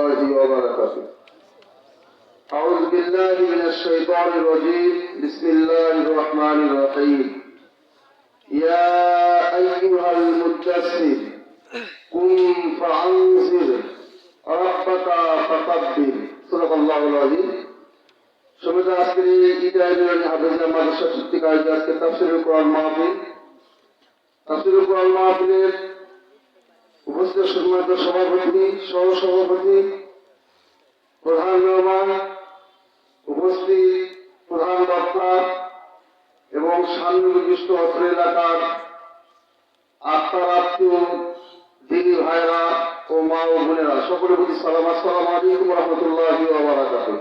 الله وبركاته. أعوذ بالله من الشيطان الرجيم. بسم الله الرحمن الرحيم. يا أيها المدثر قم فأنذر ربك فكبر. صدق الله العظيم. সমিতি আজকের ইটাইলের হাফেজা মাদ্রাসা কর্তৃক আয়োজিত আজকে তাফসীরুল কোরআন মাহফিল। তাফসীরুল কোরআন মাহফিলের উপস্থিত সম্মানিত সভাপতি, সহসভাপতি, প্রধান মেহমান, উপস্থিত প্রধান বক্তা এবং সান্নিধ্য অত্র এলাকার আত্মার আত্মীয় দিনী ভাইরা ও মা ও বোনেরা, সকলের প্রতি সালাম। আসসালামু আলাইকুম ওয়া রাহমাতুল্লাহি ওয়া বারাকাতুহু।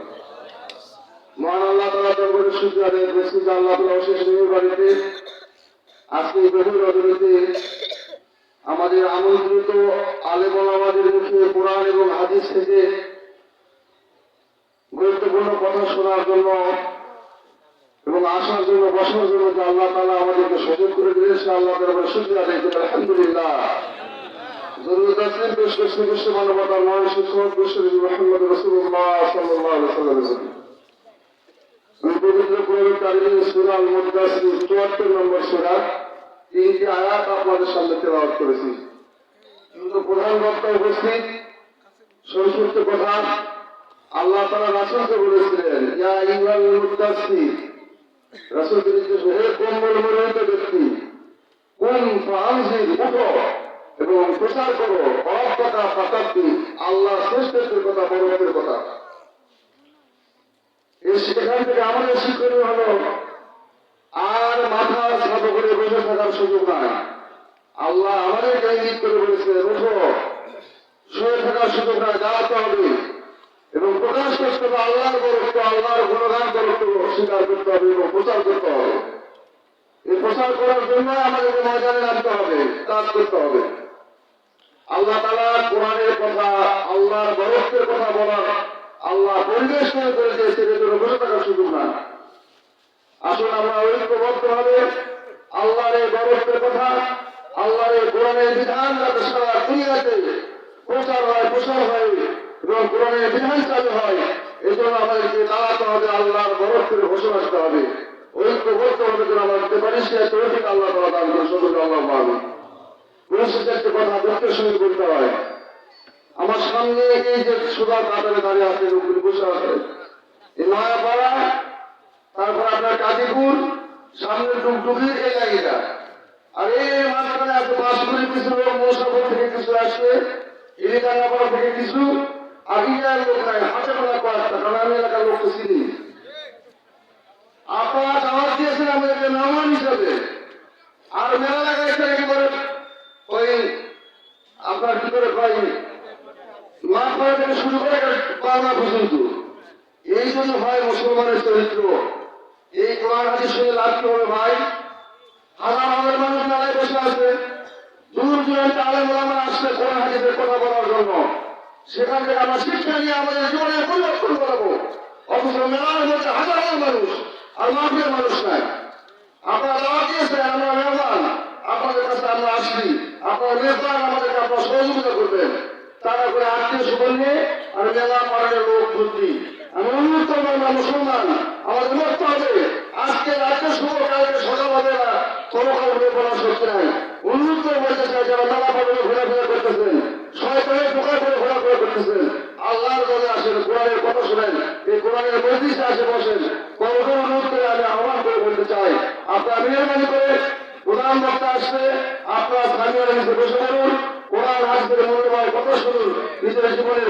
মহান আল্লাহ তাআলা দরবারে শুকরিয়া আদায় করছি যে আল্লাহ তাআলা অশেষ মেহেরবানিতে আজকে এই গভীর রজনীতে আমাদের আমন্ত্রিত আলেম ওলামাদের মুখে কোরআন এবং হাদিস থেকে গুরুত্বপূর্ণ কথা শোনার জন্য এবং আসার জন্য, বসার জন্য যে আল্লাহ তাআলা আমাদেরকে সুযোগ করে দিলেন, সে আল্লাহ দরবারে শুকরিয়া আদায় করি আলহামদুলিল্লাহ। জরুরত আছে পেশ করছি বিশ্ব মানবতার মহান শিক্ষক বিশ্বনবী মুহাম্মদ রাসূলুল্লাহ সাল্লাল্লাহু আলাইহি ওয়াসাল্লাম। পবিত্র কোরআনুল কারীমের সূরা আল মুদাসসির ৭৪ নম্বর সূরা ৩টি আয়াত আপনাদের সামনে তেলাওয়াত করেছি। কিন্তু প্রধান বক্তা উপস্থিত, সংক্ষিপ্ত কথা। আল্লাহ তাআলা রাসূলকে বলেছিলেন, ইয়া আইয়ুহাল মুদাসসির, রাসূলকে বলেছিলেন, হে কম্বল মণ্ডিত ব্যক্তি, কুম ফাআনজির, উঠো এবং প্রচার করো, রব্বাকা ফাকাব্বির, আল্লাহ শ্রেষ্ঠত্বের কথা, বড়ত্বের কথা। সেখান থেকে আমাদের শিক্ষণীয় হলো, আর মাথা নত করে বসে থাকার সুযোগ নাই। আল্লাহ আমাদেরকে ইঙ্গিত করে বলেছিলেন, ওঠো, শুয়ে থাকার সুযোগ নাই, দাঁড়াতে হবে এবং প্রকাশ করতে হবে আল্লাহর বরত্ব, আল্লাহর গুণগান বরত্ব স্বীকার করতে হবে এবং প্রচার করতে হবে। এই প্রচার করার জন্য আমাদেরকে ময়দানে নামতে হবে, কাজ করতে হবে। আল্লাহ তাআলা কোরআনের কথা, আল্লাহর বরত্বের কথা বলার আল্লাহ পরিবেশ করে দিয়েছে, এর জন্য বসে থাকার সুযোগ না। আসুন আমরা ঐক্যবদ্ধ ভাবে আল্লাহর এই বরত্বের কথা, আল্লাহর এই কোরআনের বিধান যাতে সারা দুনিয়াতে প্রচার হয়, প্রসার হয় এবং কোরআনের বিধান চালু হয়, এই জন্য আমাদেরকে দাঁড়াতে হবে, আল্লাহর বরত্বের ঘোষণা দিতে হবে, ঐক্যবদ্ধ ভাবে যেন আমরা দিতে পারি। সে তৌফিক আল্লাহ তাআলা দান করে সদর আল্লাহ আমিন। পরিশেষে একটা কথা দুঃখের সঙ্গে বলতে হয়, আমার সামনে এই যে সুদা কাতারে দাঁড়িয়ে আছে, লোকগুলি বসে আছে, এই নয়াপাড়া, তারপর আপনার কাজীপুর, সামনে টুকটুকির এই জায়গাটা, আর এই মাঝখানে আছে বাঁশগুড়ি কিছু লোক, মৌসাপুর থেকে কিছু আসবে, ইলিকান্নাপাড়া থেকে কিছু, আর ইন্ডিয়ার লোক নাই, হাতে গোনা কয়েকটা, কারণ আমি এলাকার লোককে চিনি। আপনারা দাওয়াত দিয়েছেন আমাদেরকে মেহমান হিসাবে, আর মেলা লাগাইছে একেবারে ওই আপনার কি করে কয় মাঠ করা থেকে শুরু করে পাওনা পর্যন্ত। এই জন্য হয় মুসলমানের চরিত্র। এই কোরআন হাদিস শুনে লাভ কি হবে ভাই? হাজার হাজার মানুষ মেলায় বসে আছে, দূর দূরান্তে আলেম ওলামা আসছে কোরআন হাদিসের কথা বলার জন্য। সেখান থেকে আমরা শিক্ষা নিয়ে আমাদের জীবনের পরিবর্তন করাবো, অথচ মেলার মধ্যে হাজার হাজার মানুষ আর মাফিয়ার মানুষ নাই। আপনারা দাওয়াত দিয়েছেন, আমরা মেহমান, আপনাদের কাছে আমরা আসছি, আপনারা মেহমান, আমাদেরকে আপনারা সহযোগিতা করবেন। তারা করে আত্মীয় স্বজন নিয়ে আর মেলা পাড়ার লোক ভর্তি। আমি অনুরোধ করবো, আমরা মুসলমান, আমাদের মরতে হবে। আজকে রাতে শুভ, কালকে সকাল হবে না, কোনো কারণে বলার শক্তি নাই। অনুরোধ করে বলতে চাই, যারা মেলা পাড়ারে ঘোরাফেরা করতেছেন, শয়তানের দোকান করে ঘোরাফেরা করতেছেন, আল্লাহর দলে আসেন, কোরআনের কথা শোনেন, এই কোরআনের মজলিসে আসে বসেন। কত অনুরোধ করে আমি আহ্বান করে বলতে চাই, আপনারা মেহরবানি করে প্রধান বক্তা আসলে আপনারা স্থানীয় নিচে বসে পড়ুন, কোরআন হাদিসের মূল্যবান কথা শুনুন, নিজের জীবনের